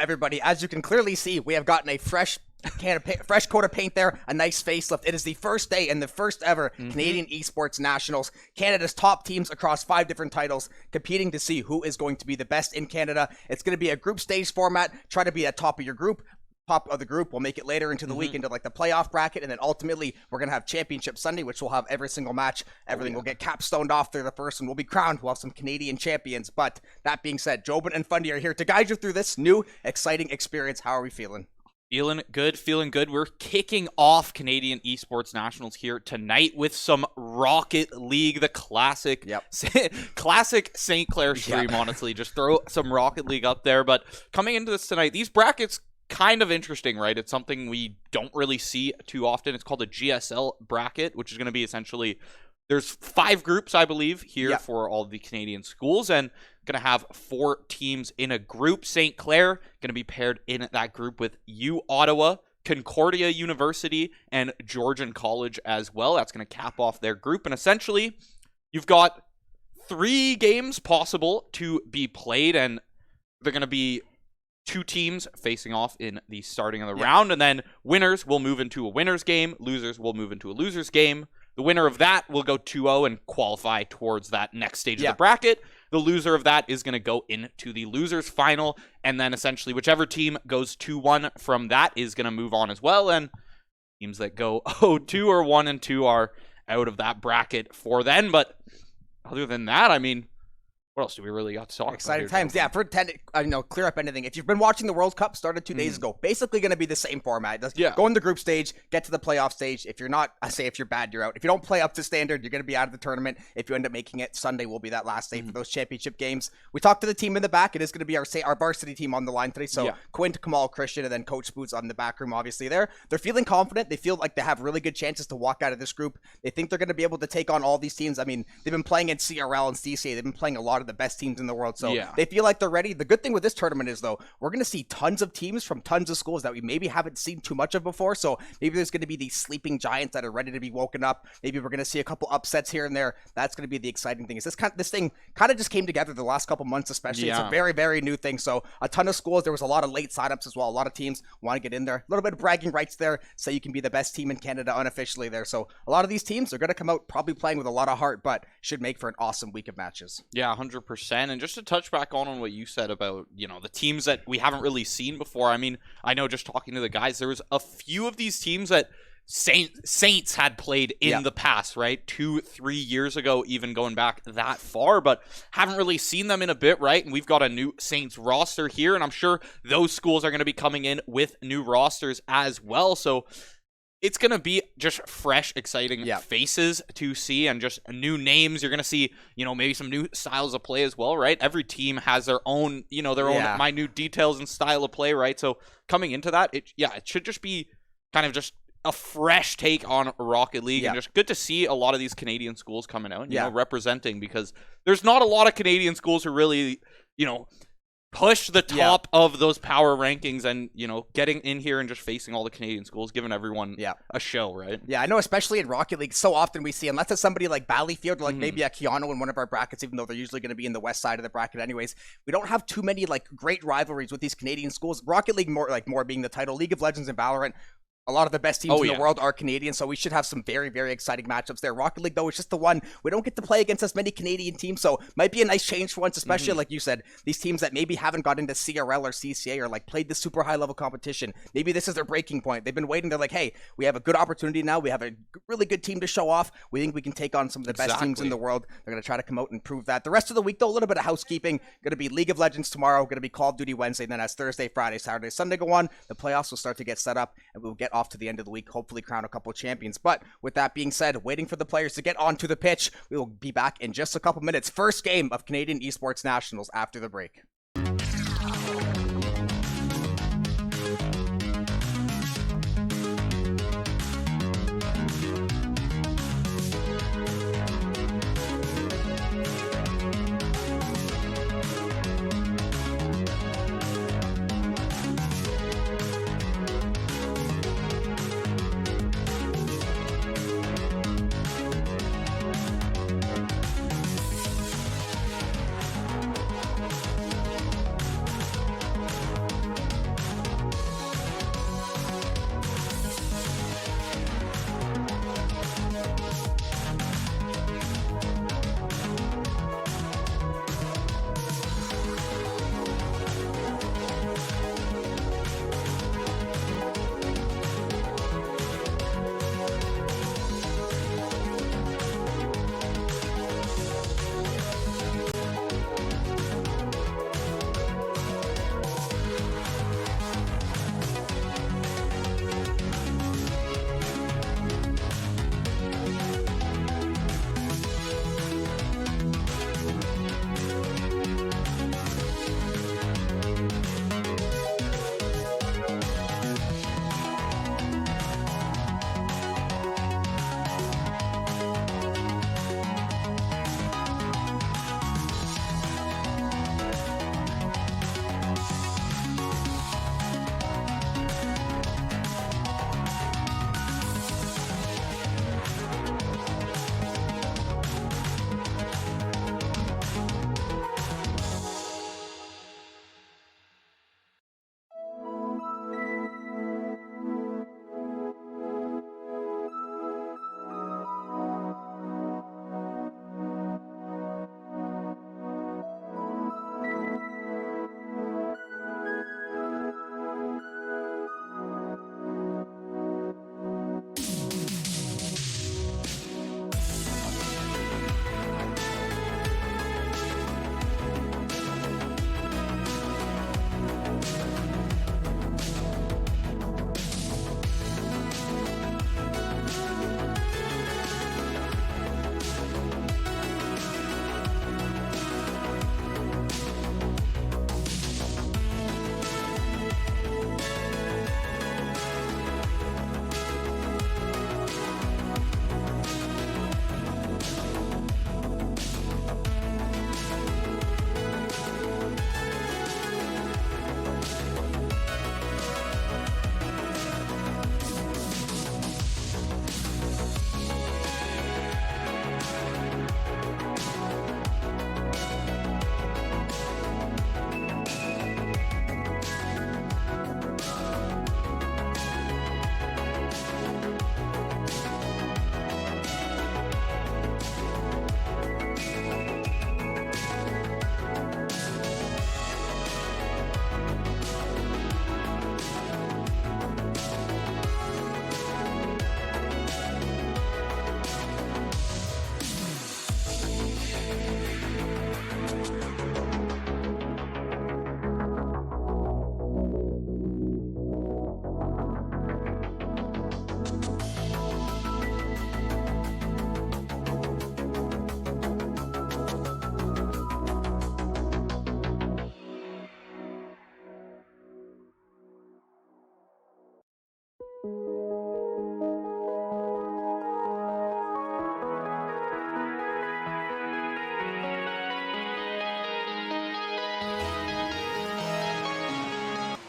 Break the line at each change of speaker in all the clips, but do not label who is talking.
everybody. As you can clearly see, we have gotten a fresh coat of paint there, a nice facelift. It is the first day and the first ever Canadian Esports Nationals. Canada's top teams across 5 different titles competing to see who is going to be the best in Canada. It's going to be a group stage format. Try to be at top of your group. Top of the group. We'll make it later into the week into like the playoff bracket, and then ultimately we're gonna have Championship Sunday, which will have every single match. Everything will get capstoned off there. The first one will be crowned. We'll have some Canadian champions. But that being said, Jobin and Fundy are here to guide you through this new exciting experience. How are we feeling?
Feeling good. We're kicking off Canadian Esports Nationals here tonight with some Rocket League, the classic St. Clair stream, honestly. Just throw some Rocket League up there. But coming into this tonight, these brackets kind of interesting, right? It's something we don't really see too often. It's called a GSL bracket, which is going to be essentially, there's 5 groups, I believe, here for all the Canadian schools, and going to have 4 teams in a group. St. Clair going to be paired in that group with Ottawa, Concordia University, and Georgian College as well. That's going to cap off their group, and essentially, you've got 3 games possible to be played, and they're going to be 2 teams facing off in the starting of the round, and then winners will move into a winner's game, losers will move into a loser's game. The winner of that will go 2-0 and qualify towards that next stage of the bracket. The loser of that is going to go into the loser's final, and then essentially whichever team goes 2-1 from that is going to move on as well, and teams that go 0-2 or 1-2 are out of that bracket for then. But other than that, I mean, what else do we really got to talk about?
Exciting times. Yeah, for clear up anything. If you've been watching the World Cup, started 2 days ago, basically going to be the same format. Go in the group stage, get to the playoff stage. If you're not, if you're bad, you're out. If you don't play up to standard, you're going to be out of the tournament. If you end up making it, Sunday will be that last day for those championship games. We talked to the team in the back. It is going to be our varsity team on the line today. So Quint, Kamal, Christian, and then Coach Boots on the back room, obviously there. They're feeling confident. They feel like they have really good chances to walk out of this group. They think they're going to be able to take on all these teams. I mean, they've been playing in CRL and CCA. They've been playing a lot of the best teams in the world. So they feel like they're ready. The good thing with this tournament is, though, we're going to see tons of teams from tons of schools that we maybe haven't seen too much of before. So maybe there's going to be these sleeping giants that are ready to be woken up. Maybe we're going to see a couple upsets here and there. That's going to be the exciting thing. Is this thing kind of just came together the last couple months, especially. It's a very, very new thing. So a ton of schools. There was a lot of late signups as well. A lot of teams want to get in there. A little bit of bragging rights there. So you can be the best team in Canada unofficially there. So a lot of these teams are going to come out probably playing with a lot of heart, but should make for an awesome week of matches.
Yeah, 100%. And just to touch back on what you said about, the teams that we haven't really seen before. I mean, I know just talking to the guys, there was a few of these teams that Saints had played in the past, right? 2-3 years ago, even going back that far, but haven't really seen them in a bit, right? And we've got a new Saints roster here, and I'm sure those schools are going to be coming in with new rosters as well. So it's going to be just fresh, exciting faces to see and just new names. You're going to see, maybe some new styles of play as well, right? Every team has their own, own minute details and style of play, right? So coming into that, it should just be kind of just a fresh take on Rocket League, and just good to see a lot of these Canadian schools coming out and, representing, because there's not a lot of Canadian schools who really, push the top of those power rankings and, getting in here and just facing all the Canadian schools, giving everyone a show, right?
Yeah, I know, especially in Rocket League, so often we see, unless it's somebody like Valleyfield or like maybe a Keanu in one of our brackets, even though they're usually going to be in the west side of the bracket anyways, we don't have too many like great rivalries with these Canadian schools. Rocket League more being the title. League of Legends and Valorant, a lot of the best teams in the world are Canadian, so we should have some very, very exciting matchups there. Rocket League, though, is just the one. We don't get to play against as many Canadian teams, so might be a nice change for once, especially, like you said, these teams that maybe haven't got into CRL or CCA or, like, played the super high-level competition. Maybe this is their breaking point. They've been waiting. They're like, hey, we have a good opportunity now. We have a really good team to show off. We think we can take on some of the best teams in the world. They're going to try to come out and prove that. The rest of the week, though, a little bit of housekeeping. Going to be League of Legends tomorrow. Going to be Call of Duty Wednesday. And then as Thursday, Friday, Saturday, Sunday go on, the playoffs will start to get set up, and we'll get off to the end of the week, hopefully crown a couple of champions. But with that being said, waiting for the players to get onto the pitch. We will be back in just a couple minutes. First game of Canadian Esports Nationals after the break.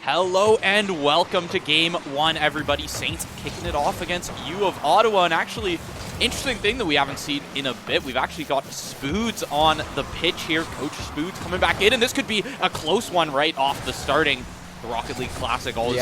Hello and welcome to Game 1, everybody. Saints kicking it off against U of Ottawa. And actually, interesting thing that we haven't seen in a bit, we've actually got Spoods on the pitch here. Coach Spoods coming back in, and this could be a close one right off the starting. The Rocket League Classic always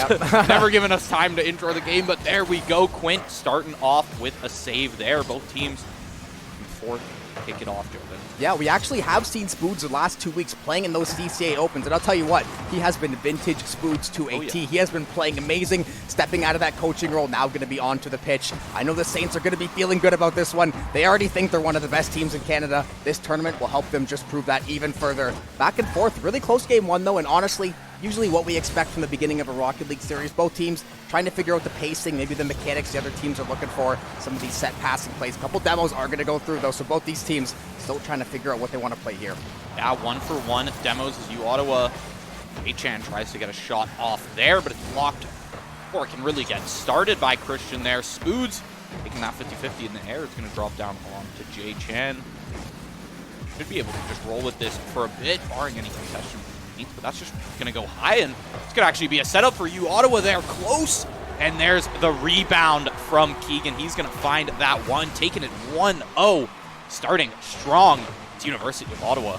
never given us time to intro the game, but there we go. Quint starting off with a save there. Both teams in fourth. Kick it off, Jordan.
Yeah, we actually have seen Spoods the last 2 weeks playing in those CCA Opens, and I'll tell you what, he has been vintage Spoods to a T. He has been playing amazing, stepping out of that coaching role, now going to be onto the pitch. I know the Saints are going to be feeling good about this one. They already think they're one of the best teams in Canada. This tournament will help them just prove that even further. Back and forth, really close game one though, and honestly, usually what we expect from the beginning of a Rocket League series. Both teams trying to figure out the pacing, maybe the mechanics the other teams are looking for, some of these set passing plays. A couple demos are going to go through though, so both these teams still trying to figure out what they want to play here.
Yeah, 1-for-1 demos as U Ottawa. Achan tries to get a shot off there, but it's blocked before it can really get started by Christian there. Spoods taking that 50-50 in the air. It's going to drop down on to Jay Chan. Should be able to just roll with this for a bit, barring any concession. But that's just going to go high, and it's going to actually be a setup for U Ottawa there. Close, and there's the rebound from Keegan. He's going to find that one, taking it 1-0, starting strong. It's University of Ottawa.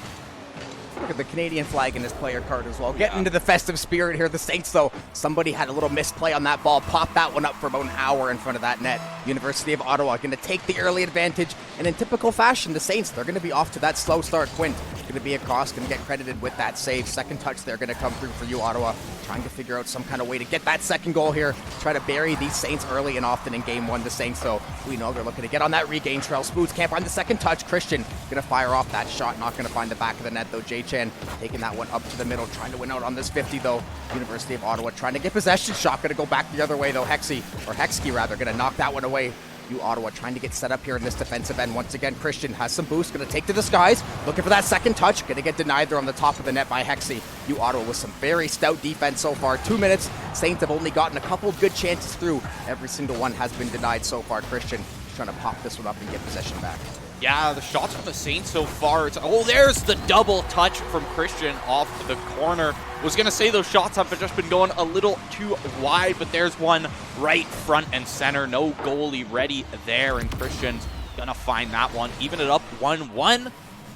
Look at the Canadian flag in his player card as well. Getting into the festive spirit here. The Saints, though, somebody had a little misplay on that ball. Popped that one up for about an hour in front of that net. University of Ottawa going to take the early advantage. And in typical fashion, the Saints, they're going to be off to that slow start. Quint going to be across, going to get credited with that save. Second touch, they're going to come through for U Ottawa. Trying to figure out some kind of way to get that second goal here. Try to bury these Saints early and often in game one. The Saints, though, we know they're looking to get on that regain trail. Spoods can't find the second touch. Christian going to fire off that shot. Not going to find the back of the net, though. Jay Chan taking that one up to the middle, trying to win out on this 50, though. University of Ottawa trying to get possession. Shot going to go back the other way, though. Hexkey rather, going to knock that one away. U Ottawa trying to get set up here in this defensive end. Once again, Christian has some boost, going to take to the skies, looking for that second touch, going to get denied there on the top of the net by Hexy. U Ottawa with some very stout defense so far. 2 minutes, Saints have only gotten a couple good chances through. Every single one has been denied so far. Christian trying to pop this one up and get possession back.
Yeah, the shots from the Saints so far. There's the double touch from Christian off the corner. Was going to say those shots have just been going a little too wide, but there's one right front and center. No goalie ready there, and Christian's going to find that one. Even it up 1-1.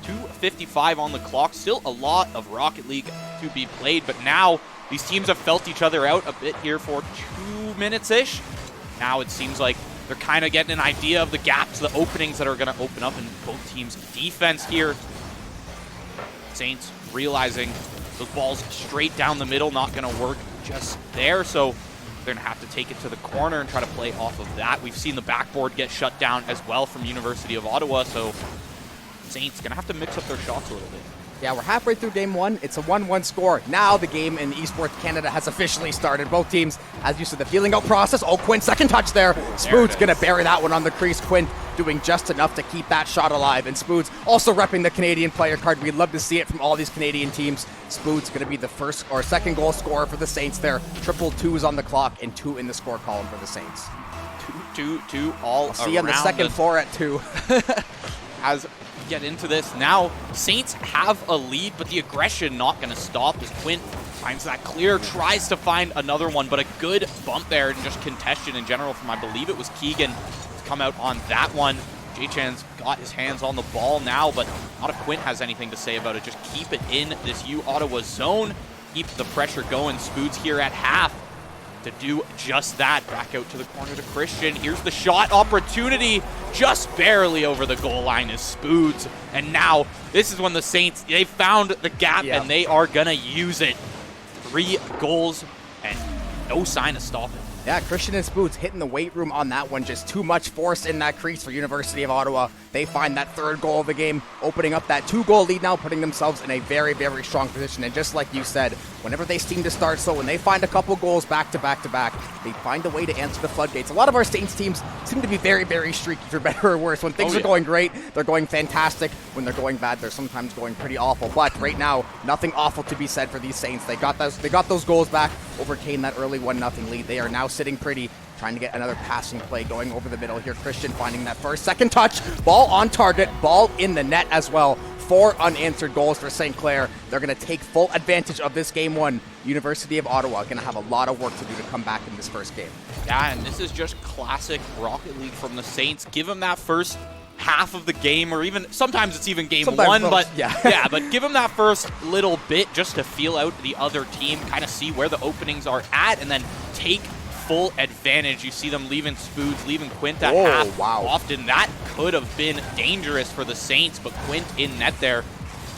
2:55 on the clock. Still a lot of Rocket League to be played, but now these teams have felt each other out a bit here for 2 minutes-ish. Now it seems like they're kind of getting an idea of the gaps, the openings that are going to open up in both teams' defense here. Saints realizing those balls straight down the middle, not going to work just there, so they're going to have to take it to the corner and try to play off of that. We've seen the backboard get shut down as well from University of Ottawa, so Saints going to have to mix up their shots a little bit.
Yeah, we're halfway through game one. It's a 1-1 score. Now the game in Esports Canada has officially started. Both teams, as you said, the feeling out process. Oh, Quint, second touch there. Spoods going to bury that one on the crease. Quint doing just enough to keep that shot alive. And Spoods also repping the Canadian player card. We'd love to see it from all these Canadian teams. Spoods going to be the first or second goal scorer for the Saints there. Triple twos on the clock and 2 in the score column for the Saints.
2 all around.
See you on the second floor at 2.
As get into this now, Saints have a lead, but the aggression not going to stop as Quint finds that clear, tries to find another one, but a good bump there and just contention in general from, I believe it was Keegan, to come out on that one. Jay-Chan's got his hands on the ball now, but not if Quint has anything to say about it. Just keep it in this U Ottawa zone, keep the pressure going. Spoods here at half to do just that. Back out to the corner to Christian. Here's the shot opportunity, just barely over the goal line is Spoods. And now this is when the Saints, they found the gap and they are gonna use it. 3 goals and no sign of stopping.
Yeah, Christian and Spoods hitting the weight room on that one. Just too much force in that crease for University of Ottawa. They find that third goal of the game, opening up that 2-goal lead now, putting themselves in a very, very strong position. And just like you said, whenever they seem to start slow, when they find a couple goals back to back to back, they find a way to answer the floodgates. A lot of our Saints teams seem to be very, very streaky, for better or worse. When things are going great, they're going fantastic. When they're going bad, they're sometimes going pretty awful. But right now, nothing awful to be said for these Saints. They got those goals back, overcame that early 1-0 lead. They are now sitting pretty, trying to get another passing play going over the middle here. Christian finding that first, second touch, ball on target, ball in the net as well. 4 unanswered goals for St. Clair. They're going to take full advantage of this game one. University of Ottawa going to have a lot of work to do to come back in this first game.
Yeah, and this is just classic Rocket League from the Saints. Give them that first half of the game, or even sometimes it's even game one, but yeah, but give them that first little bit just to feel out the other team, kind of see where the openings are at, and then take full advantage. You see them leaving Spoods, leaving Quint at half.
Wow.
Often that could have been dangerous for the Saints, but Quint in net there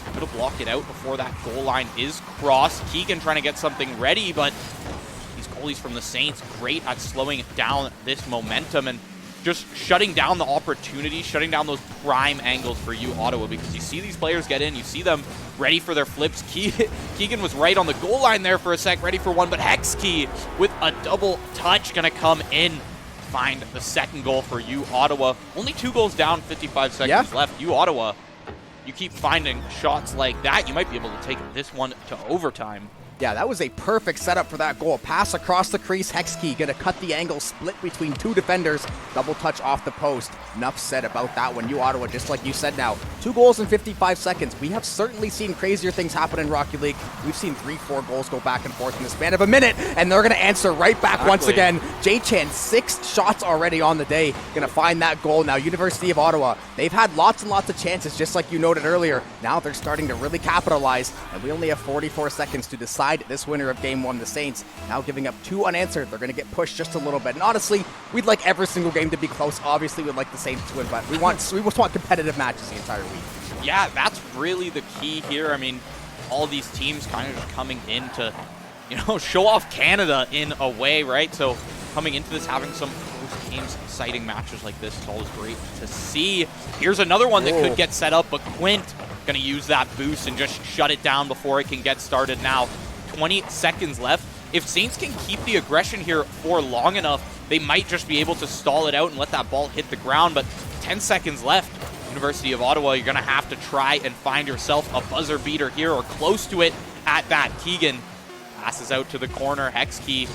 could have blocked it out before that goal line is crossed. Keegan trying to get something ready, but these goalies from the Saints great at slowing down this momentum and just shutting down the opportunity, shutting down those prime angles for you, Ottawa, because you see these players get in, you see them ready for their flips. Keegan was right on the goal line there for a sec, ready for one, but Hexkey with a double touch gonna come in, find the second goal for you, Ottawa. Only 2 goals down, 55 seconds left. You, Ottawa, you keep finding shots like that, you might be able to take this one to overtime.
Yeah, that was a perfect setup for that goal. Pass across the crease. Hexkey going to cut the angle, split between 2 defenders. Double touch off the post. Enough said about that one. You, Ottawa, just like you said now. 2 goals in 55 seconds. We have certainly seen crazier things happen in Rocket League. We've seen 3-4 goals go back and forth in the span of a minute, and they're going to answer right back once again. J-Chan, 6 shots already on the day. Going to find that goal now. University of Ottawa, they've had lots and lots of chances, just like you noted earlier. Now they're starting to really capitalize, and we only have 44 seconds to decide this winner of Game 1, the Saints, now giving up 2 unanswered. They're going to get pushed just a little bit. And honestly, we'd like every single game to be close. Obviously, we'd like the Saints to win, but we just want competitive matches the entire week.
Yeah, that's really the key here. I mean, all these teams kind of just coming in to, show off Canada in a way, right? So coming into this, having some close games, exciting matches like this is always great to see. Here's another one that could get set up, but Quint going to use that boost and just shut it down before it can get started now. 20 seconds left. If Saints can keep the aggression here for long enough, they might just be able to stall it out and let that ball hit the ground, but 10 seconds left. University of Ottawa, you're going to have to try and find yourself a buzzer beater here or close to it at that. Keegan passes out to the corner. Hexkey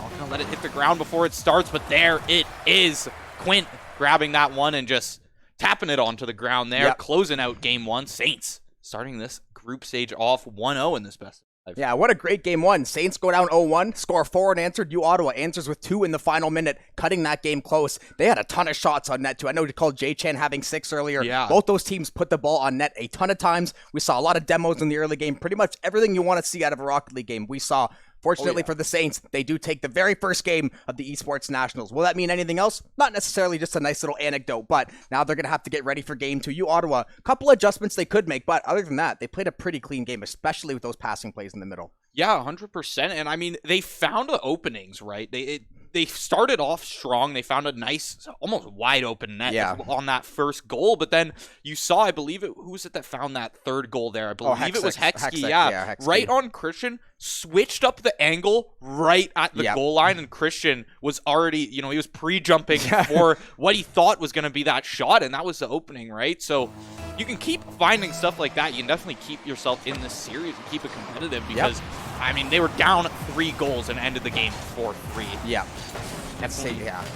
not going to let it hit the ground before it starts, but there it is. Quint grabbing that one and just tapping it onto the ground there, closing out Game 1. Saints starting this group stage off 1-0 in this best.
Yeah, what a great Game 1. Saints go down 0-1, score 4 unanswered. You, Ottawa, answers with 2 in the final minute, cutting that game close. They had a ton of shots on net, too. I know you called J-Chan having 6 earlier.
Yeah.
Both those teams put the ball on net a ton of times. We saw a lot of demos in the early game. Pretty much everything you want to see out of a Rocket League game, we saw. Fortunately for the Saints, they do take the very first game of the Esports Nationals. Will that mean anything else? Not necessarily, just a nice little anecdote, but now they're going to have to get ready for Game 2. You, Ottawa, a couple adjustments they could make, but other than that, they played a pretty clean game, especially with those passing plays in the middle.
Yeah, 100%. And I mean, they found the openings, right? They started off strong. They found a nice, almost wide open net on that first goal. But then you saw, I believe who was it that found that third goal there? I believe it was Hexkey.
Hexkey.
Right on Christian, switched up the angle right at the goal line. And Christian was already, he was pre-jumping for what he thought was going to be that shot. And that was the opening, right? So you can keep finding stuff like that. You can definitely keep yourself in this series and keep it competitive because, I mean, they were down 3 goals and ended the game 4-3.
Yeah.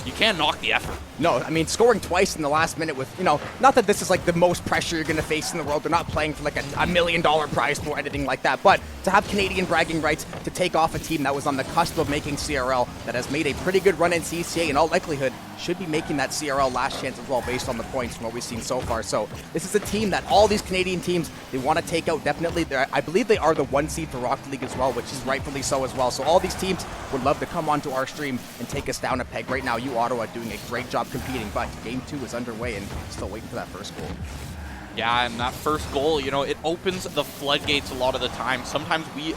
You can't knock the effort.
No, I mean, scoring twice in the last minute with, not that this is like the most pressure you're going to face in the world. They're not playing for like a $1 million prize pool or anything like that. But to have Canadian bragging rights to take off a team that was on the cusp of making CRL, that has made a pretty good run in CCA, in all likelihood, should be making that CRL last chance as well based on the points from what we've seen so far. So this is a team that all these Canadian teams, they want to take out. Definitely, I believe they are the 1 seed for Rocket League as well, which is rightfully so as well. So all these teams would love to come onto our stream and take us down a peg. Right now, you, Ottawa, doing a great job competing, but Game 2 is underway and still waiting for that first goal.
Yeah, and that first goal, you know, it opens the floodgates a lot of the time. Sometimes we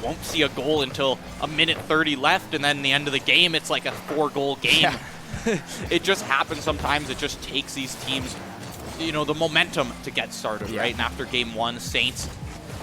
won't see a goal until a minute 30 left, and then the end of the game, it's like a 4-goal game. Yeah. It just happens sometimes. It just takes these teams, you know, the momentum to get started, right? And after game 1, Saints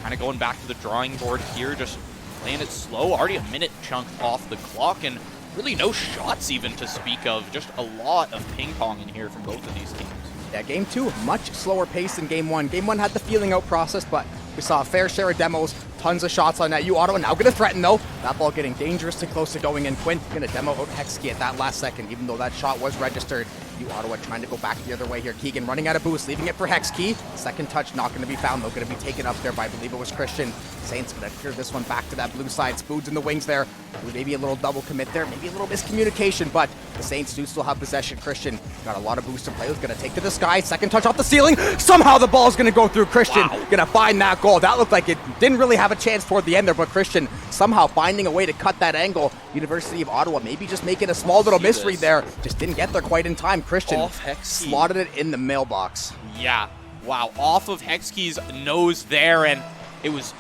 kind of going back to the drawing board here, just playing it slow. Already a minute chunk off the clock, and really no shots even to speak of. Just a lot of ping pong in here from both of these teams.
Yeah, game 2, much slower pace than game 1. Game 1 had the feeling out process, but we saw a fair share of demos, tons of shots on net. Ottawa now going to threaten, though. That ball getting dangerously close to going in. Quint going to demo out Hexkey at that last second, even though that shot was registered. Ottawa trying to go back the other way here. Keegan running out of boost, leaving it for Hexkey. Second touch not going to be found, though. Going to be taken up there by, I believe it was Christian. Saints going to clear this one back to that blue side. Spoods in the wings there. Maybe a little double commit there. Maybe a little miscommunication, but the Saints do still have possession. Christian got a lot of boost to play with. Going to take to the sky. Second touch off the ceiling. Somehow the ball's going to go through Christian. Wow. Going to find that goal. That looked like it didn't really have a chance toward the end there, but Christian somehow finding a way to cut that angle. University of Ottawa maybe just making a small little misread there. Just didn't get there quite in time. Christian slotted it in the mailbox.
Yeah. Wow. Off of Hexkey's nose there, and it was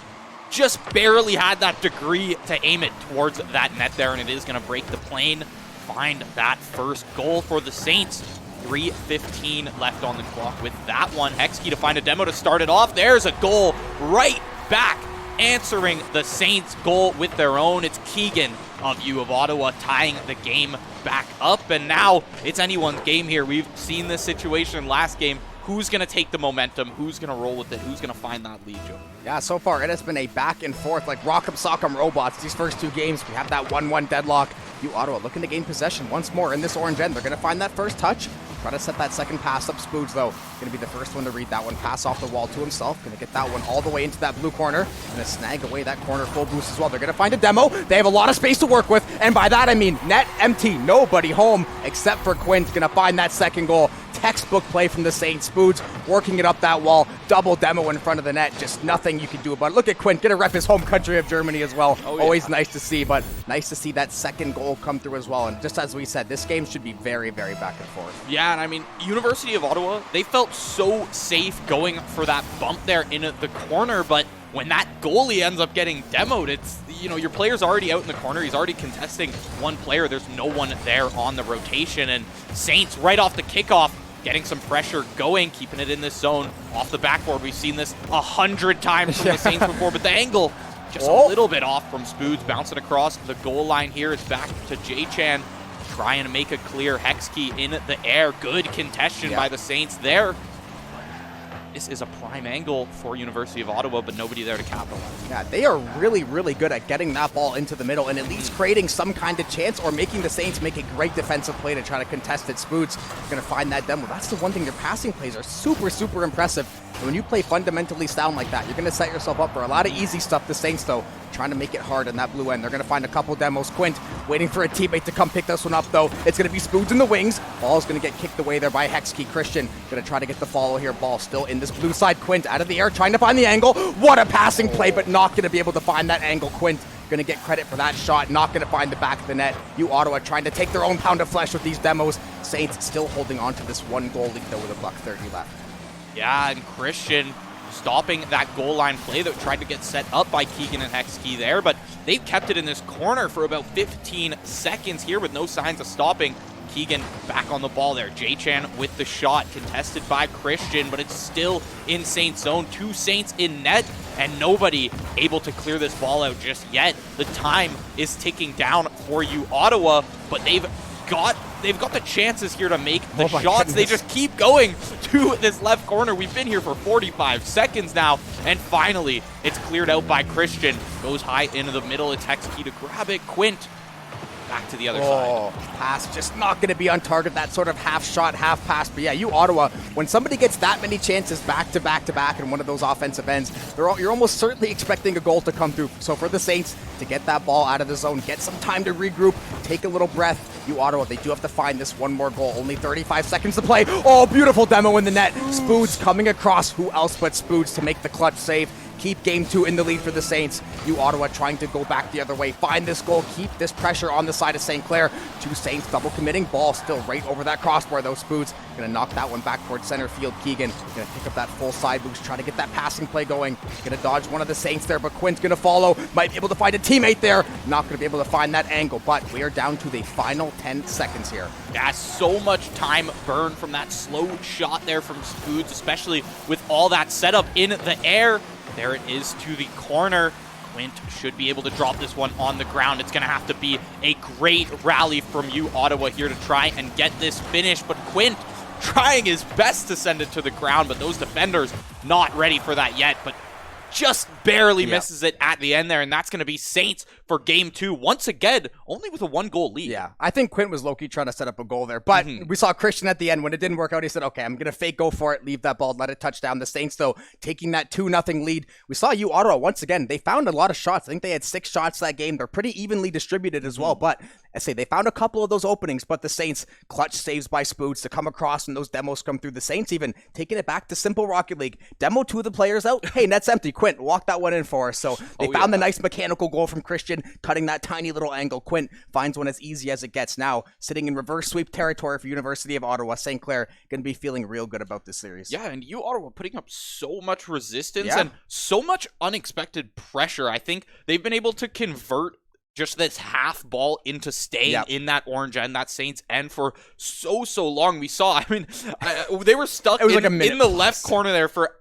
just barely had that degree to aim it towards that net there, and it is going to break the plane. Find that first goal for the Saints. 3:15 left on the clock with that one. Hexkey to find a demo to start it off. There's a goal right back, answering the Saints goal with their own. It's Keegan of U of Ottawa tying the game back up, and now it's anyone's game here. We've seen this situation last game. Who's going to take the momentum? Who's going to roll with it? Who's going to find that lead, Joe?
Yeah, so far it has been a back and forth like Rock'em Sock'em robots. These first 2 games, we have that 1-1 deadlock. Ottawa looking to gain possession once more in this orange end. They're going to find that first touch. Try to set that second pass up. Spoods, though, going to be the first one to read that one. Pass off the wall to himself. Going to get that one all the way into that blue corner. Going to snag away that corner full boost as well. They're going to find a demo. They have a lot of space to work with. And by that, I mean net empty. Nobody home except for Quint. Going to find that second goal. Textbook play from the Saints. Spoods working it up that wall. Double demo in front of the net. Just nothing you can do about it. Look at Quint. Going to rep his home country of Germany as well. Oh, yeah. Always nice to see, but nice to see that second goal come through as well. And just as we said, this game should be very, very back and forth.
Yeah, and I mean, University of Ottawa, they felt so safe going for that bump there in the corner, but when that goalie ends up getting demoed, it's, you know, your player's already out in the corner. He's already contesting one player. There's no one there on the rotation, and Saints right off the kickoff getting some pressure going, keeping it in this zone off the backboard. We've seen this 100 times from the Saints before, but the angle just a little bit off from Spoods, bouncing across the goal line here. It's back to J-Chan, trying to make a clear. Hexkey in the air. Good contention by the Saints there. This is a prime angle for University of Ottawa, but nobody there to capitalize.
Yeah, they are really, really good at getting that ball into the middle and at least creating some kind of chance or making the Saints make a great defensive play to try to contest it. Spoods going to find that demo. That's the one thing. Their passing plays are super, super impressive. And when you play fundamentally sound like that, you're going to set yourself up for a lot of easy stuff. The Saints, though, trying to make it hard in that blue end. They're going to find a couple demos. Quint waiting for a teammate to come pick this one up, though. It's going to be Spoods in the wings. Ball's going to get kicked away there by Hexkey. Christian going to try to get the follow here. Ball still in this blue side. Quint out of the air, trying to find the angle. What a passing play, but not going to be able to find that angle. Quint going to get credit for that shot. Not going to find the back of the net. Ottawa trying to take their own pound of flesh with these demos. Saints still holding on to this 1 goal lead, though, with $1:30 left.
Yeah, and Christian stopping that goal line play that tried to get set up by Keegan and Hexkey there, but they've kept it in this corner for about 15 seconds here with no signs of stopping. Keegan back on the ball there. J-Chan with the shot, contested by Christian, but it's still in Saints zone. 2 Saints in net, and nobody able to clear this ball out just yet. The time is ticking down for Ottawa, but they've got the chances here to make the shots. Goodness. They just keep going to this left corner. We've been here for 45 seconds now, and finally it's cleared out by Christian. Goes high into the middle. It's Hexkey to grab it. Quint back to the other side.
Pass just not going to be on target. That sort of half shot, half pass. But yeah, Ottawa, when somebody gets that many chances back to back to back in one of those offensive ends, you're almost certainly expecting a goal to come through. So for the Saints to get that ball out of the zone, get some time to regroup, take a little breath. Ottawa, they do have to find this 1 more goal. Only 35 seconds to play. Oh, beautiful demo in the net. Spoods coming across. Who else but Spoods to make the clutch save? keep game 2 in the lead for the Saints. You Ottawa trying to go back the other way, find this goal, keep this pressure on the side of St. Clair. 2 Saints double committing, ball still right over that crossbar though. Spoods gonna knock that one back towards center field. Keegan gonna pick up that full side boost, try to get that passing play going. Gonna dodge one of the Saints there, but Quint's gonna follow. Might be able to find a teammate there. Not gonna be able to find that angle, but we are down to the final 10 seconds here.
Yeah, so much time burned from that slow shot there from Spoods, especially with all that setup in the air. There it is to the corner. Quint should be able to drop this one on the ground. It's going to have to be a great rally from you, Ottawa, here to try and get this finished. But Quint trying his best to send it to the ground, but those defenders not ready for that yet. But just barely misses it at the end there, and that's going to be Saints for game 2 once again, only with a 1-goal lead.
Yeah, I think Quint was low-key trying to set up a goal there, but we saw Christian at the end. When it didn't work out, he said, okay, I'm going to fake go for it, leave that ball, let it touch down. The Saints, though, taking that 2-0 lead. We saw you Ottawa, once again, they found a lot of shots. I think they had 6 shots that game. They're pretty evenly distributed as well, but I say they found a couple of those openings, but the Saints, clutch saves by Spoods to come across, and those demos come through. The Saints even taking it back to simple Rocket League. Demo 2 of the players out. Hey, net's empty. Quint, walk that one in for us. So they found the nice mechanical goal from Christian, cutting that tiny little angle. Quint finds one as easy as it gets. Now, sitting in reverse sweep territory for University of Ottawa. St. Clair going to be feeling real good about this series.
Yeah, and you Ottawa putting up so much resistance and so much unexpected pressure. I think they've been able to convert just this half ball into staying in that orange end, that Saints end for so long. We saw, I mean, they were stuck in the left corner there for,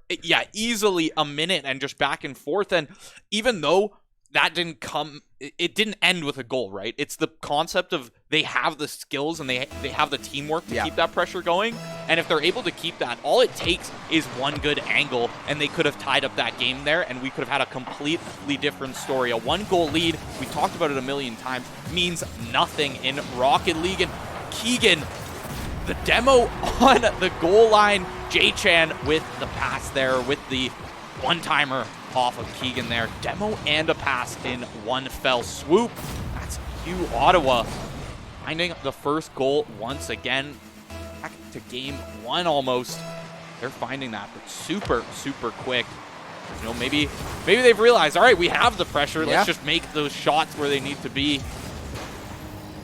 easily a minute and just back and forth. And even though that didn't come, it didn't end with a goal, right? It's the concept of they have the skills and they have the teamwork to keep that pressure going. And if they're able to keep that, all it takes is one good angle, and they could have tied up that game there, and we could have had a completely different story. A 1-goal lead, we talked about it a million times, means nothing in Rocket League. And Keegan, the demo on the goal line, J-Chan with the pass there, with the one-timer off of Keegan there. Demo and a pass in one fell swoop. That's you Ottawa finding the first goal once again. Back to game 1 almost. They're finding that, but super quick. You know, maybe they've realized, all right, we have the pressure. Let's just make those shots where they need to be.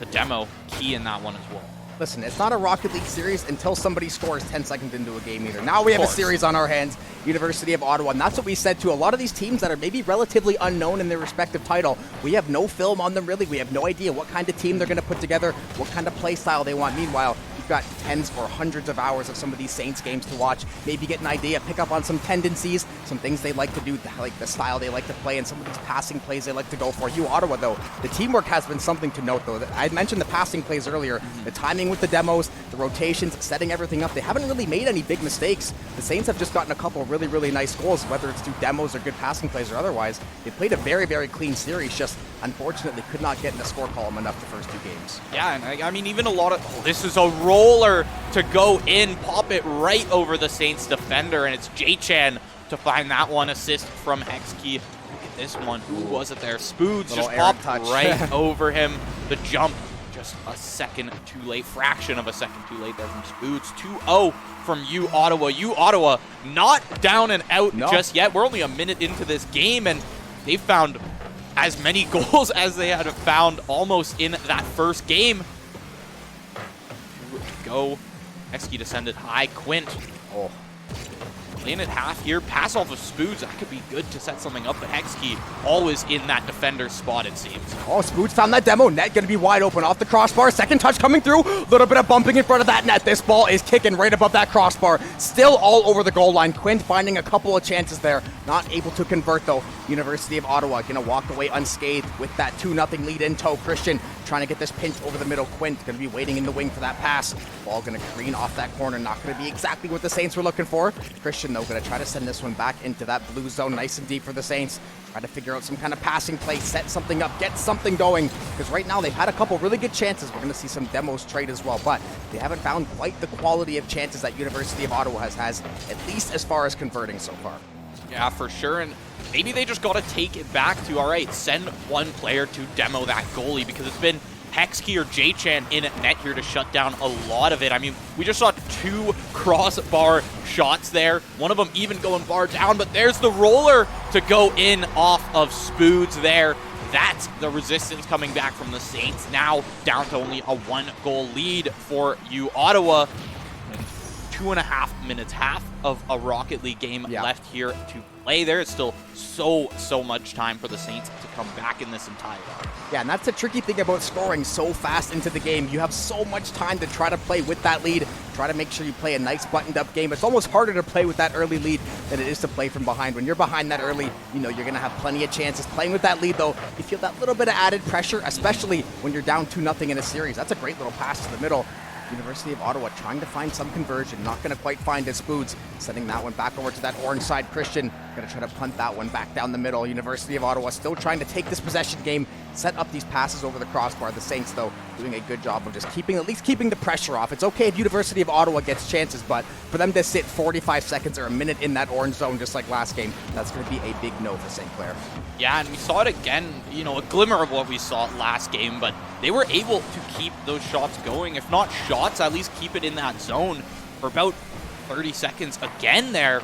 The demo key in that one as well.
Listen, it's not a Rocket League series until somebody scores 10 seconds into a game either. Now we have a series on our hands, University of Ottawa, and that's what we said to a lot of these teams that are maybe relatively unknown in their respective title. We have no film on them, really. We have no idea what kind of team they're going to put together, what kind of play style they want. Meanwhile, you've got tens or hundreds of hours of some of these Saints games to watch, maybe get an idea, pick up on some tendencies, some things they like to do, like the style they like to play, and some of these passing plays they like to go for. You Ottawa, though, the teamwork has been something to note, though. I mentioned the passing plays earlier, the timing with the demos, the rotations, setting everything up. They haven't really made any big mistakes. The Saints have just gotten a couple really nice goals, whether it's through demos or good passing plays or otherwise. They played a very clean series, just unfortunately could not get in the score column enough the first 2 games.
Yeah, and I mean, even a lot of, this is a roller to go in, pop it right over the Saints defender, and it's J-Chan to find that one assist from Hexkey. Look at this one. Who was it there? Spoods just popped right over him. The jump just a second too late, fraction of a second too late there from Spoods. 2-0 from you Ottawa. You Ottawa not down and out just yet. We're only a minute into this game, and they've found as many goals as they had found almost in that first game. Go. Hexkey to send it high. Quint. Playing it half here. Pass off of Spoods. That could be good to set something up, but Hexkey always in that defender spot, it seems.
Oh, Spoods found that demo. Net going to be wide open off the crossbar. Second touch coming through. A little bit of bumping in front of that net. This ball is kicking right above that crossbar. Still all over the goal line. Quint finding a couple of chances there. Not able to convert, though. University of Ottawa going to walk away unscathed with that 2-0 lead in tow. Christian trying to get this pinch over the middle. Quint going to be waiting in the wing for that pass. Ball going to careen off that corner. Not going to be exactly what the Saints were looking for. Christian, though, going to try to send this one back into that blue zone nice and deep for the Saints. Try to figure out some kind of passing play, set something up, get something going. Because right now they've had a couple really good chances. We're going to see some demos trade as well. But they haven't found quite the quality of chances that University of Ottawa has, at least as far as converting so far.
Yeah, for sure. And maybe they just got to take it back to, all right, send one player to demo that goalie, because it's been Hexkey or J-Chan in net here to shut down a lot of it. I mean, we just saw 2 crossbar shots there. One of them even going bar down, but there's the roller to go in off of Spoods there. That's the resistance coming back from the Saints. Now down to only a 1-goal lead for Ottawa. 2.5 minutes, half of a Rocket League game left here to play. There is still so much time for the Saints to come back in this entire game.
Yeah, and that's the tricky thing about scoring so fast into the game. You have so much time to try to play with that lead, try to make sure you play a nice buttoned-up game. It's almost harder to play with that early lead than it is to play from behind. When you're behind that early, you know you're going to have plenty of chances. Playing with that lead, though, you feel that little bit of added pressure, especially when you're down 2-0 in a series. That's a great little pass to the middle. University of Ottawa trying to find some conversion, not going to quite find his Spoods, sending that one back over to that orange side. Christian going to try to punt that one back down the middle. University of Ottawa still trying to take this possession game, set up these passes over the crossbar. The Saints, though, doing a good job of just at least keeping the pressure off. It's okay if University of Ottawa gets chances, but for them to sit 45 seconds or a minute in that orange zone just like last game, that's going to be a big no for St. Clair.
Yeah, and we saw it again, you know, a glimmer of what we saw last game, but they were able to keep those shots going. If not shots, at least keep it in that zone for about 30 seconds again there.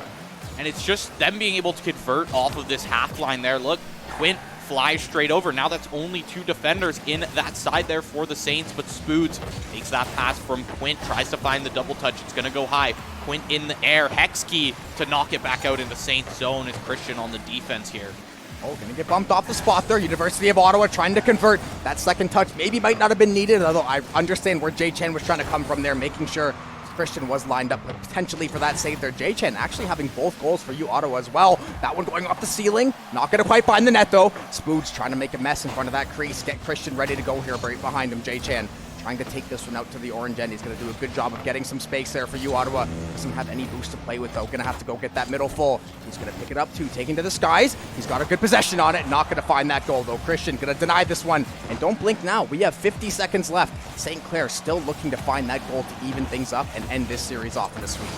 And it's just them being able to convert off of this half line there. Look, Quint flies straight over. Now that's only 2 defenders in that side there for the Saints, but Spoods makes that pass from Quint, tries to find the double touch. It's going to go high. Quint in the air. Hexkey to knock it back out into Saints zone is Christian on the defense here.
Oh, going to get bumped off the spot there. University of Ottawa trying to convert. That second touch maybe might not have been needed, although I understand where J-Chan was trying to come from there, making sure Christian was lined up potentially for that save there. J-Chan actually having both goals for Ottawa as well. That one going off the ceiling. Not going to quite find the net, though. Spoods trying to make a mess in front of that crease. Get Christian ready to go here right behind him. J-Chan trying to take this one out to the orange end. He's going to do a good job of getting some space there for Ottawa. Doesn't have any boost to play with, though. Going to have to go get that middle full. He's going to pick it up, too. Taking to the skies. He's got a good possession on it. Not going to find that goal, though. Christian going to deny this one. And don't blink now. We have 50 seconds left. St. Clair still looking to find that goal to even things up and end this series off in a sweep.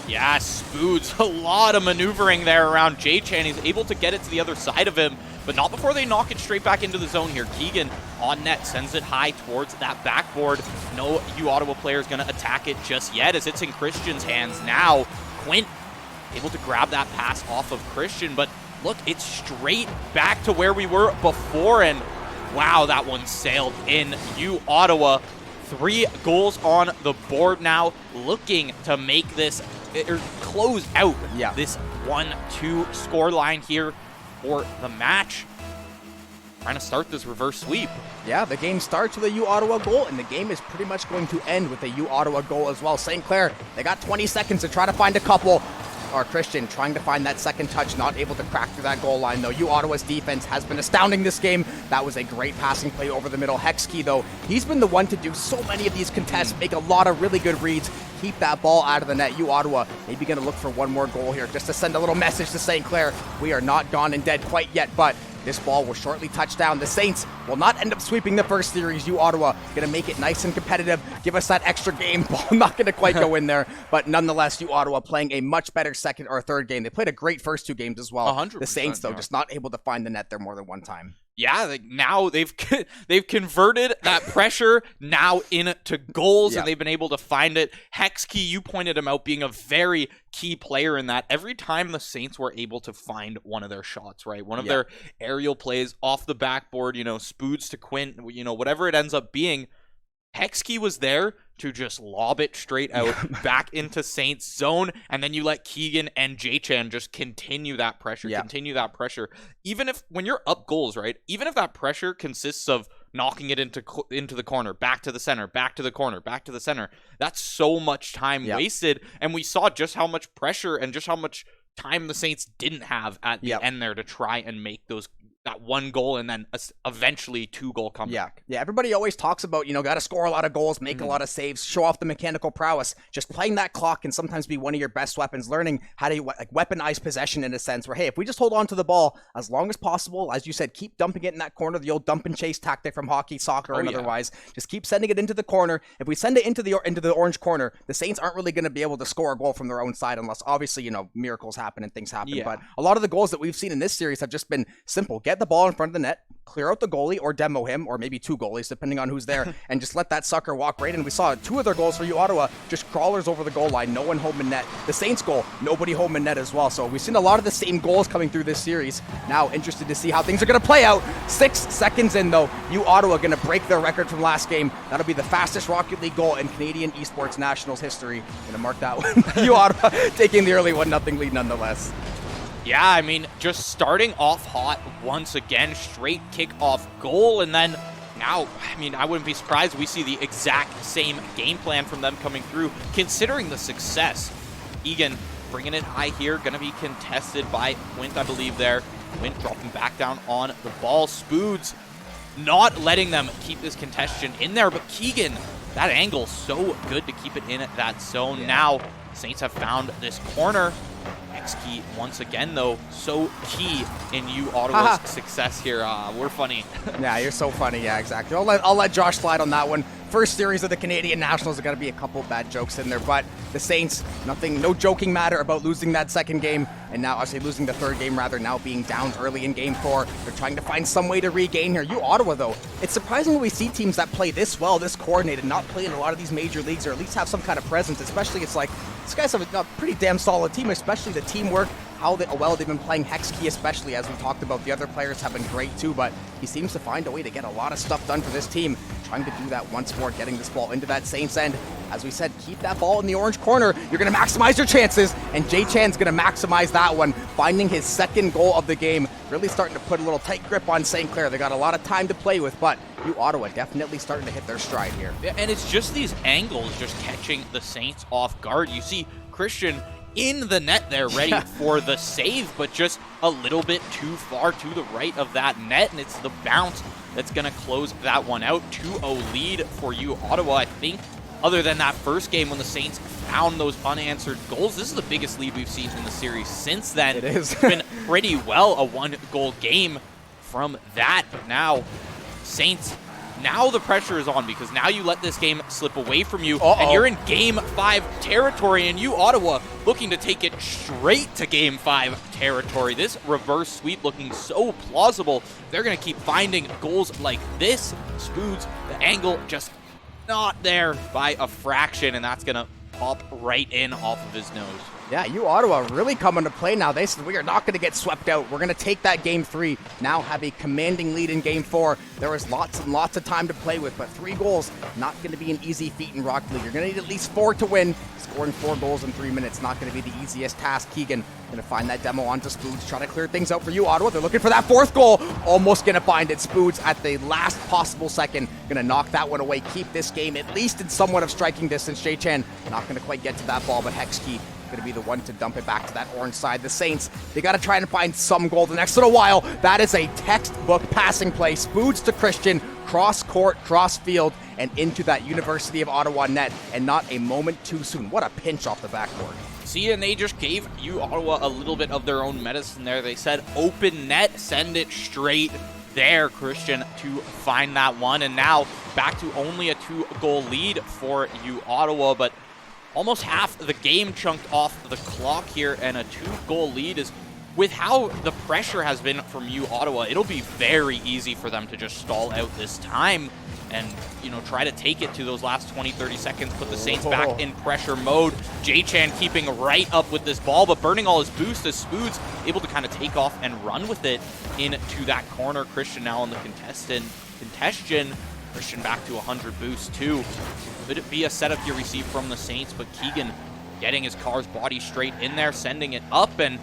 Yeah, Spoods, a lot of maneuvering there around J-Chan. He's able to get it to the other side of him, but not before they knock it straight back into the zone here. Keegan on net sends it high towards that backboard. No Ottawa player is going to attack it just yet as it's in Christian's hands now. Quint able to grab that pass off of Christian, but look, it's straight back to where we were before, and wow, that one sailed in. Ottawa, 3 goals on the board now, looking to make this or close out this 1-2 score line here for the match. Trying to start this reverse sweep.
Yeah, the game starts with a Ottawa goal, and the game is pretty much going to end with a Ottawa goal as well. St. Clair, they got 20 seconds to try to find a couple. Or Christian trying to find that second touch, not able to crack through that goal line, though. Ottawa's defense has been astounding this game. That was a great passing play over the middle. Hexkey, though, he's been the one to do so many of these contests, make a lot of really good reads, keep that ball out of the net. Ottawa maybe going to look for one more goal here just to send a little message to St. Clair. We are not gone and dead quite yet, but this ball will shortly touch down. The Saints will not end up sweeping the first series. Ottawa going to make it nice and competitive, give us that extra game. Ball not going to quite go in there, but nonetheless, Ottawa playing a much better second or third game. They played a great first 2 games as well. The Saints, though, just not able to find the net there more than one time.
Yeah, now they've converted that pressure now into goals, and they've been able to find it. Hexkey, you pointed him out, being a very key player in that. Every time the Saints were able to find one of their shots, right? One of their aerial plays off the backboard, Spoods to Quint, whatever it ends up being, Hexkey was there to just lob it straight out back into Saints zone, and then you let Keegan and J-Chan just continue that pressure, Even if, when you're up goals, right, even if that pressure consists of knocking it into the corner, back to the center, back to the corner, back to the center, that's so much time wasted, and we saw just how much pressure and just how much time the Saints didn't have at the end there to try and make that 1 goal and then eventually 2-goal comeback.
Yeah, everybody always talks about, got to score a lot of goals, make a lot of saves, show off the mechanical prowess. Just playing that clock can sometimes be one of your best weapons, learning how to weaponize possession in a sense where, hey, if we just hold on to the ball as long as possible, as you said, keep dumping it in that corner, the old dump and chase tactic from hockey, soccer, and otherwise, just keep sending it into the corner. If we send it into the orange corner, the Saints aren't really going to be able to score a goal from their own side unless, obviously, miracles happen and things happen. But a lot of the goals that we've seen in this series have just been simple. Get get the ball in front of the net, clear out the goalie or demo him, or maybe two goalies, depending on who's there, and just let that sucker walk right in. We saw 2 of their goals for you, Ottawa, just crawlers over the goal line, no one home in net. The Saints goal, nobody home in net as well. So we've seen a lot of the same goals coming through this series. Now, interested to see how things are going to play out. 6 seconds in, though, you, Ottawa, going to break their record from last game. That'll be the fastest Rocket League goal in Canadian Esports Nationals history. Going to mark that one. You, Ottawa, taking the early 1-0 lead nonetheless.
Yeah, I mean, just starting off hot once again, straight kickoff goal, and then now, I mean, I wouldn't be surprised we see the exact same game plan from them coming through, considering the success. Egan bringing it high here, going to be contested by Quint, I believe there. Quint dropping back down on the ball. Spoods not letting them keep this contention in there, but Keegan, that angle so good to keep it in that zone. Yeah. Now, Saints have found this corner. X-Key once again, though, so key in you Ottawa's success here. We're funny.
Yeah, you're so funny. Yeah, exactly. I'll let Josh slide on that one. First series of the Canadian Nationals, are going to be a couple bad jokes in there, but the Saints, no joking matter about losing that second game, and now, actually losing the third game rather, now being down early in game 4. They're trying to find some way to regain here. You, Ottawa, though, it's surprising when we see teams that play this well, this coordinated, not play in a lot of these major leagues, or at least have some kind of presence, especially it's like, these guys have a pretty damn solid team, especially the teamwork, how well they've been playing. Hexkey especially, as we talked about. The other players have been great too, but he seems to find a way to get a lot of stuff done for this team. Trying to do that once more, getting this ball into that Saints end. As we said, keep that ball in the orange corner. You're going to maximize your chances, and Jay Chan's going to maximize that one, finding his second goal of the game. Really starting to put a little tight grip on St. Clair. They got a lot of time to play with, but you, Ottawa, definitely starting to hit their stride here.
Yeah, and it's just these angles just catching the Saints off guard. You see Christian in the net there, ready for the save, but just a little bit too far to the right of that net, and it's the bounce that's going to close that one out. 2-0 lead for you, Ottawa. I think other than that first game when the Saints found those unanswered goals, this is the biggest lead we've seen in the series since then.
It is.
It's been pretty well a 1-goal game from that, but now Saints, now the pressure is on, because now you let this game slip away from you, and you're in Game 5 territory, and you, Ottawa, looking to take it straight to Game 5 territory. This reverse sweep looking so plausible. They're going to keep finding goals like this. Spoods, the angle just not there by a fraction, and that's going to pop right in off of his nose.
Yeah, you, Ottawa, really coming to play now. They said, we are not going to get swept out. We're going to take that Game 3, now have a commanding lead in Game 4. There was lots and lots of time to play with, but 3 goals, not going to be an easy feat in Rocket League. You're going to need at least 4 to win. Scoring 4 goals in 3 minutes, not going to be the easiest task. Keegan going to find that demo onto Spoods, trying to clear things out for you, Ottawa. They're looking for that 4th goal. Almost going to find it. Spoods at the last possible second, going to knock that one away. Keep this game at least in somewhat of striking distance. Jay Chan not going to quite get to that ball, but Hexkey going to be the one to dump it back to that orange side. The Saints, they got to try and find some goal the next little while. That is a textbook passing play. Spoods to Christian, cross court, cross field, and into that University of Ottawa net, and not a moment too soon. What a pinch off the backboard.
See, and they just gave you, Ottawa, a little bit of their own medicine there. They said open net, send it straight there, Christian, to find that one. And now back to only a 2-goal lead for you, Ottawa, but almost half the game chunked off the clock here, and a 2-goal lead is, with how the pressure has been from you, Ottawa, it'll be very easy for them to just stall out this time and, you know, try to take it to those last 20-30 seconds, put the Saints back in pressure mode. Jay-Chan keeping right up with this ball, but burning all his boost as Spoods able to kind of take off and run with it into that corner. Christian now on the contention. Christian back to 100 boost too. Could it be a setup you receive from the Saints, but Keegan getting his car's body straight in there, sending it up, and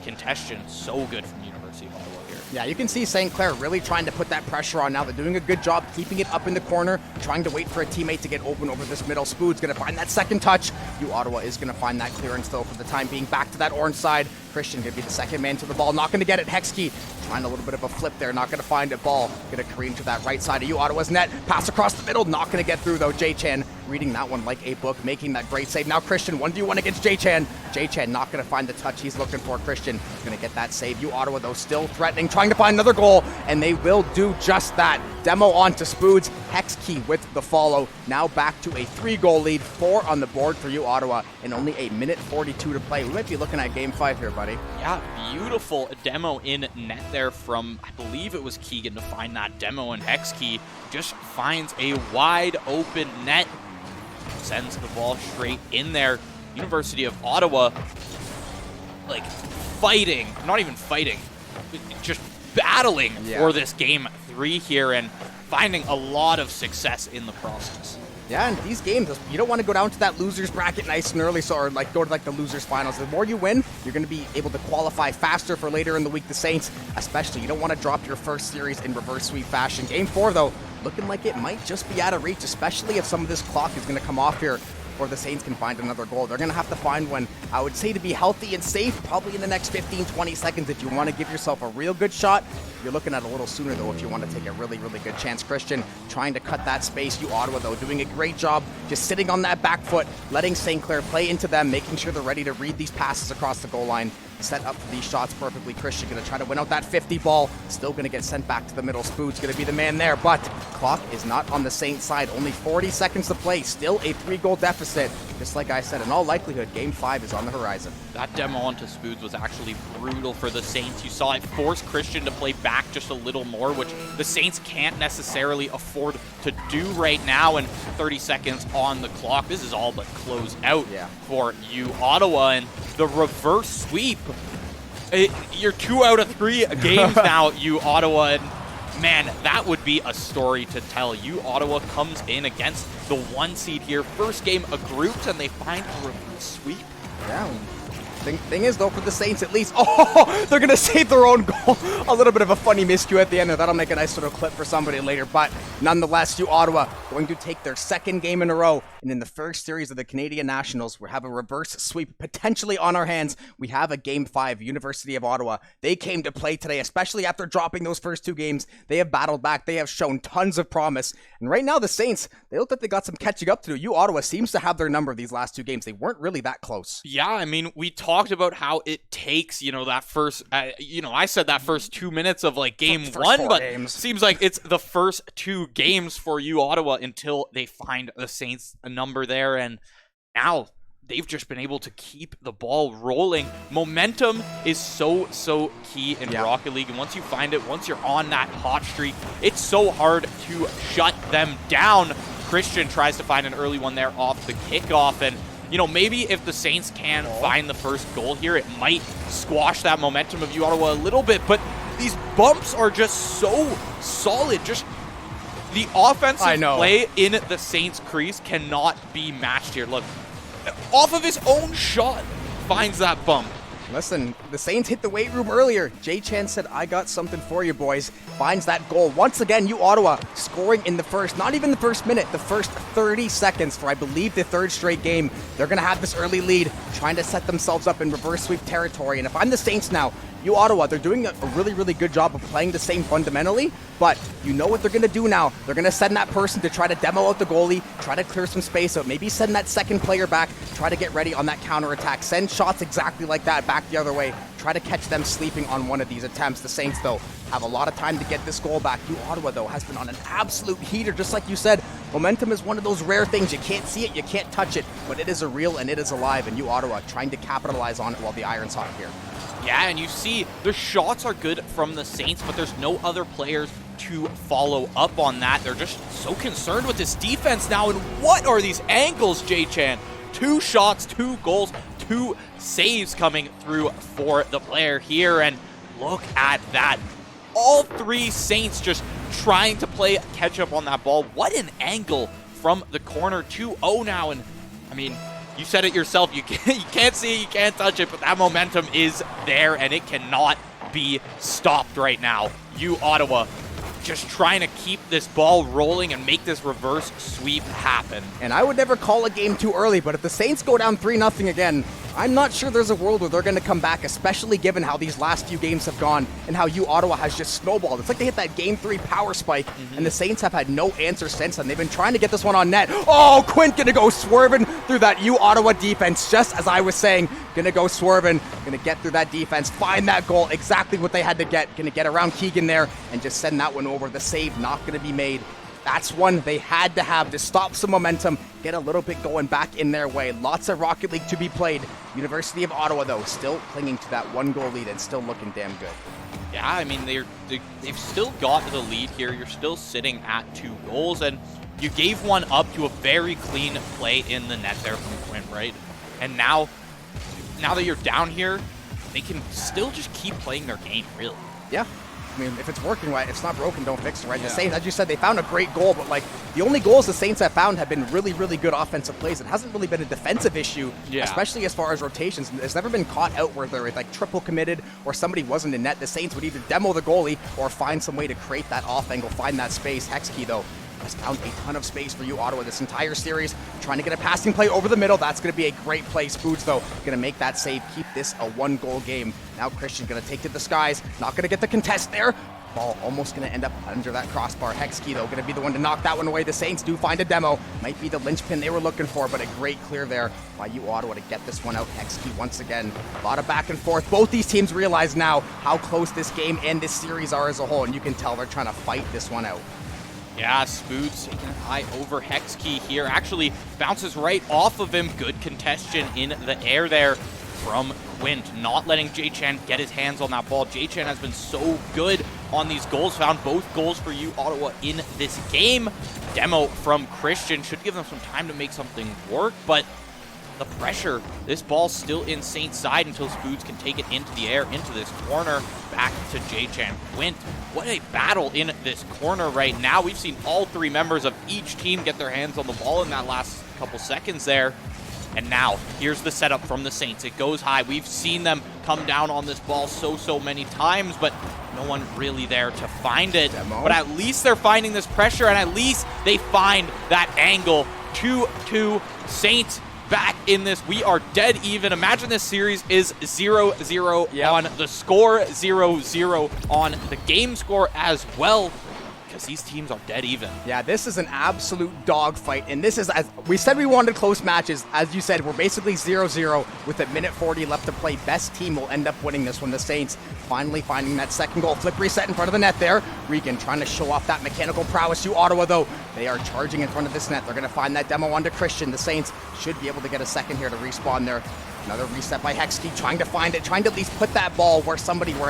contention so good from University of Ottawa here.
Yeah, you can see St. Clair really trying to put that pressure on now. They're doing a good job keeping it up in the corner, trying to wait for a teammate to get open over this middle. Spood's going to find that second touch. You, Ottawa, is going to find that clearance, though, for the time being. Back to that orange side. Christian going to be the second man to the ball. Not going to get it. Hexkey trying a little bit of a flip there. Not going to find a ball. Going to careen to that right side of you, Ottawa's net. Pass across the middle. Not going to get through, though. Jay-Chan reading that one like a book, making that great save. Now Christian, 1v1 against Jay-Chan. Jay-Chan not going to find the touch he's looking for. Christian going to get that save. You, Ottawa, though, still threatening, trying to find another goal, and they will do just that. Demo on to Spoods. Hex Key with the follow. Now back to a 3-goal lead, 4 on the board for you, Ottawa, and only a minute 42 to play. We might be looking at game 5 here, buddy.
Yeah, beautiful demo in net there from, I believe it was Keegan to find that demo, and Hex Key just finds a wide open net, sends the ball straight in there. University of Ottawa, like, fighting, not even fighting, just battling for this game 3 here and finding a lot of success in the process.
Yeah, and these games, you don't want to go down to that loser's bracket nice and early, or like go to like the loser's finals. The more you win, you're going to be able to qualify faster for later in the week. The Saints, especially, you don't want to drop your first series in reverse sweep fashion. Game 4, though, looking like it might just be out of reach, especially if some of this clock is going to come off here before the Saints can find another goal. They're going to have to find one, I would say, to be healthy and safe, probably in the next 15, 20 seconds if you want to give yourself a real good shot. You're looking at a little sooner, though, if you want to take a really, really good chance. Christian trying to cut that space. You Ottawa, though, doing a great job just sitting on that back foot, letting St. Clair play into them, making sure they're ready to read these passes across the goal line, set up for these shots perfectly. Christian going to try to win out that 50 ball. Still going to get sent back to the middle. Spood's going to be the man there, but clock is not on the Saints side. Only 40 seconds to play. Still a 3-goal deficit. Just like I said, in all likelihood, Game 5 is on the horizon.
That demo onto Spoods was actually brutal for the Saints. You saw it force Christian to play back just a little more, which the Saints can't necessarily afford to do right now. And 30 seconds on the clock. This is all but close out for you, Ottawa. And the reverse sweep. You're 2 out of 3 games now, you Ottawa. And man, that would be a story to tell. You Ottawa comes in against the 1 seed here. First game of groups, and they find a reverse sweep.
Yeah. Thing is, though, for the Saints at least, they're going to save their own goal. A little bit of a funny miscue at the end, and that'll make a nice little clip for somebody later. But nonetheless, you Ottawa going to take their 2nd game in a row. And in the first series of the Canadian Nationals, we have a reverse sweep potentially on our hands. We have a Game 5, University of Ottawa. They came to play today, especially after dropping those first 2 games. They have battled back. They have shown tons of promise. And right now, the Saints, they look like they got some catching up to do. You Ottawa seems to have their number these last 2 games. They weren't really that close.
Yeah, I mean, we talked about how it takes, that first, I said that first 2 minutes of like game 1, but seems like it's the first 2 games for you Ottawa until they find the Saints a number there, and now they've just been able to keep the ball rolling. Momentum is so key in Rocket League, and once you find it, once you're on that hot streak, it's so hard to shut them down. Christian tries to find an early one there off the kickoff, and maybe if the Saints can find the first goal here, it might squash that momentum of you Ottawa a little bit, but these bumps are just so solid. Just the offensive play in the Saints crease cannot be matched here. Look, off of his own shot, finds that bump.
Listen, the Saints hit the weight room earlier. Jay Chan said, I got something for you, boys. Finds that goal. Once again, you Ottawa scoring in the first, not even the first minute, the first 30 seconds for, I believe, the 3rd straight game. They're going to have this early lead, trying to set themselves up in reverse sweep territory. And if I'm the Saints now, you Ottawa, they're doing a really, really good job of playing the same fundamentally, but you know what they're going to do now. They're going to send that person to try to demo out the goalie, try to clear some space out, maybe send that second player back, try to get ready on that counterattack, send shots exactly like that back the other way, try to catch them sleeping on one of these attempts. The Saints, though, have a lot of time to get this goal back. You Ottawa, though, has been on an absolute heater, just like you said. Momentum is one of those rare things. You can't see it, you can't touch it, but it is a real and it is alive, and you Ottawa trying to capitalize on it while the iron's hot here.
Yeah, and you see the shots are good from the Saints, but there's no other players to follow up on that. They're just so concerned with this defense now, and what are these angles, Jay-Chan? 2 shots, 2 goals, 2 saves coming through for the player here, and look at that. All 3 Saints just trying to play catch up on that ball. What an angle from the corner. 2-0 now, and I mean, you said it yourself, you can't see it, you can't touch it, but that momentum is there, and it cannot be stopped right now. You Ottawa just trying to keep this ball rolling and make this reverse sweep happen.
And I would never call a game too early, but if the Saints go down 3-0 again, I'm not sure there's a world where they're going to come back, especially given how these last few games have gone and how you Ottawa has just snowballed. It's like they hit that Game 3 power spike, and the Saints have had no answer since then. They've been trying to get this one on net. Oh, Quint going to go swerving through that you Ottawa defense, just as I was saying. Going to go swerving, going to get through that defense, find that goal, exactly what they had to get. Going to get around Keegan there and just send that one over. The save not going to be made. That's one they had to have to stop some momentum, get a little bit going back in their way. Lots of Rocket League to be played. University of Ottawa, though, still clinging to that 1-goal lead and still looking damn good.
Yeah, I mean, they've still got the lead here. You're still sitting at 2 goals, and you gave one up to a very clean play in the net there from Quinn, right? And now that you're down here, they can still just keep playing their game, really.
Yeah. I mean, if it's working right, if it's not broken, don't fix it, right? Yeah. The Saints, as you said, they found a great goal, but like the only goals the Saints have found have been really, really good offensive plays. It hasn't really been a defensive issue, especially as far as rotations. It's never been caught out where they're like triple committed or somebody wasn't in net. The Saints would either demo the goalie or find some way to create that off angle, find that space. Hexkey, though, has found a ton of space for you, Ottawa, this entire series. Trying to get a passing play over the middle. That's going to be a great play. Spoods, though, going to make that save, keep this a 1-goal game. Now Christian going to take to the skies. Not going to get the contest there. Ball almost going to end up under that crossbar. Hexkey, though, going to be the one to knock that one away. The Saints do find a demo. Might be the linchpin they were looking for, but a great clear there by you, Ottawa, to get this one out. Hexkey once again. A lot of back and forth. Both these teams realize now how close this game and this series are as a whole, and you can tell they're trying to fight this one out.
Yeah, Spoods taking it high over Hexkey here. Actually bounces right off of him. Good contention in the air there from Quint, not letting Jay-Chan get his hands on that ball. Jay-Chan has been so good on these goals. Found both goals for you, Ottawa, in this game. Demo from Christian should give them some time to make something work, but the pressure, this ball's still in Saints' side until Spoods can take it into the air, into this corner, back to Jay-Chan. Quint, what a battle in this corner right now. We've seen all 3 members of each team get their hands on the ball in that last couple seconds there. And now, here's the setup from the Saints. It goes high. We've seen them come down on this ball so many times, but no one really there to find it.
Demo.
But at least they're finding this pressure, and at least they find that angle. 2-2 Saints back in this. We are dead even. Imagine this series is 0-0 on the score, 0-0 on the game score as well, because these teams are dead even.
Yeah, this is an absolute dogfight, and this is, as we said, we wanted close matches. As you said, we're basically 0-0 with a minute 40 left to play. Best team will end up winning this one. The Saints finally finding that second goal. Flip reset in front of the net there. Regan trying to show off that mechanical prowess. You, Ottawa, though, they are charging in front of this net. They're going to find that demo onto Christian. The Saints should be able to get a second here to respawn there. Another reset by Hexkey, trying to find it, trying to at least put that ball where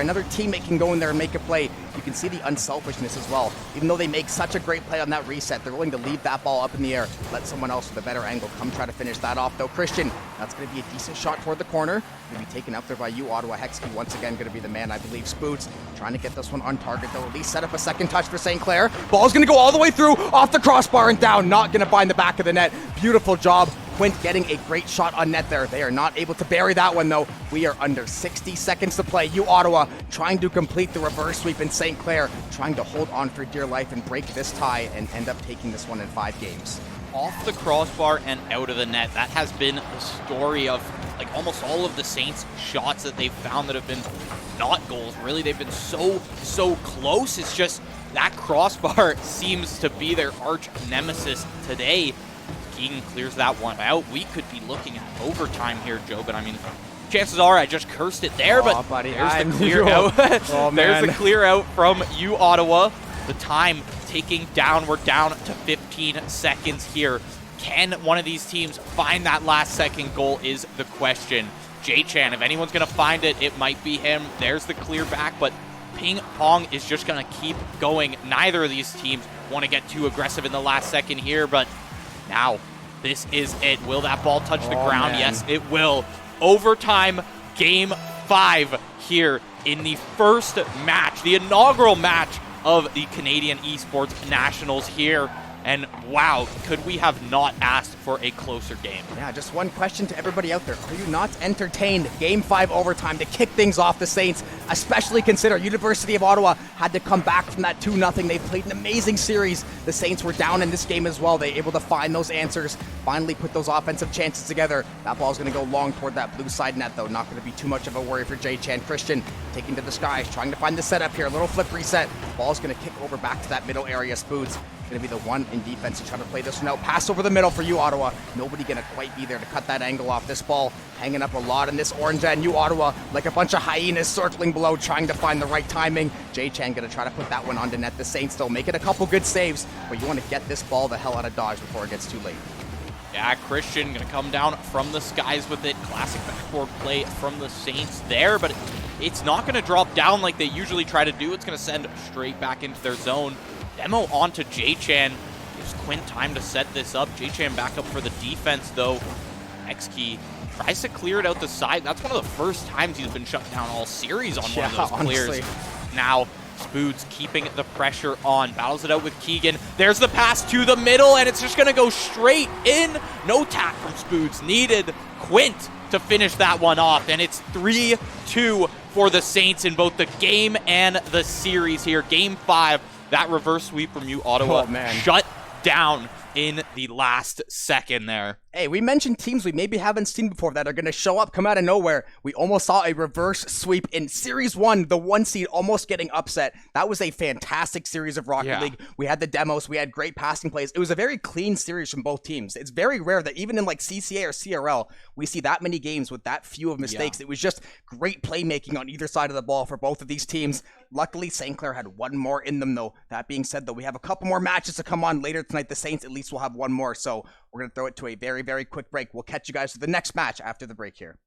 another teammate can go in there and make a play. You can see the unselfishness as well. Even though they make such a great play on that reset, they're willing to leave that ball up in the air, let someone else with a better angle come try to finish that off, though. Christian, that's going to be a decent shot toward the corner. Going to be taken up there by you, Ottawa. Hexkey once again going to be the man, I believe. Spoots trying to get this one on target, though. At least set up a second touch for St. Clair. Ball's going to go all the way through, off the crossbar and down. Not going to find the back of the net. Beautiful job. Quint getting a great shot on net there. They are not able to bury that one, though. We are under 60 seconds to play. You, Ottawa, trying to complete the reverse sweep, in St. Clair trying to hold on for dear life and break this tie and end up taking this one in 5 games.
Off the crossbar and out of the net. That has been the story of like almost all of the Saints shots that they've found that have been not goals. Really, they've been so close. It's just that crossbar seems to be their arch nemesis today. Keegan clears that one out. We could be looking at overtime here, Joe, but I mean, chances are I just cursed it there, but
buddy,
there's the clear out. There's the clear out from you, Ottawa. The time taking down. We're down to 15 seconds here. Can one of these teams find that last second goal is the question. Jay-Chan, if anyone's going to find it, it might be him. There's the clear back, but ping pong is just going to keep going. Neither of these teams want to get too aggressive in the last second here, but now, this is it. Will that ball touch the ground?
Man.
Yes, it will. Overtime, game 5 here in the first match, the inaugural match of the Canadian Esports Nationals here. And wow, could we have not asked for a closer game?
Yeah, just one question to everybody out there. Are you not entertained? Game 5 overtime to kick things off. The Saints, especially consider University of Ottawa had to come back from that 2-0. They played an amazing series. The Saints were down in this game as well. They able to find those answers, finally put those offensive chances together. That ball's going to go long toward that blue side net, though. Not going to be too much of a worry for Jay-Chan. Christian taking to the skies, trying to find the setup here. A little flip reset. Ball's going to kick over back to that middle area. Spoods going to be the one in defense to try to play this one out. Pass over the middle for you, Ottawa. Nobody going to quite be there to cut that angle off. This ball hanging up a lot in this orange end. You, Ottawa, like a bunch of hyenas circling below, trying to find the right timing. J-Chan going to try to put that one onto net. The Saints still making a couple good saves, but you want to get this ball the hell out of dodge before it gets too late.
Yeah, Christian going to come down from the skies with it. Classic backboard play from the Saints there, but it's not going to drop down like they usually try to do. It's going to send straight back into their zone. Demo onto J-Chan. Gives Quint time to set this up. J-Chan back up for the defense, though. X-Key tries to clear it out the side. That's one of the first times he's been shut down all series on one of those clears.
Honestly.
Now, Spoods keeping the pressure on. Battles it out with Keegan. There's the pass to the middle, and it's just going to go straight in. No tap from Spoods needed. Quint to finish that one off, and it's 3-2 for the Saints in both the game and the series here. Game 5, that reverse sweep from you, Ottawa, shut down in the last second there.
Hey, we mentioned teams we maybe haven't seen before that are going to show up, come out of nowhere. We almost saw a reverse sweep in Series 1, the 1 seed almost getting upset. That was a fantastic series of Rocket League. We had the demos, we had great passing plays. It was a very clean series from both teams. It's very rare that even in like CCA or CRL, we see that many games with that few of mistakes. It was just great playmaking on either side of the ball for both of these teams. Luckily, St. Clair had one more in them, though. That being said, though, we have a couple more matches to come on later tonight. The Saints at least will have one more, so we're going to throw it to a very, very quick break. We'll catch you guys for the next match after the break here.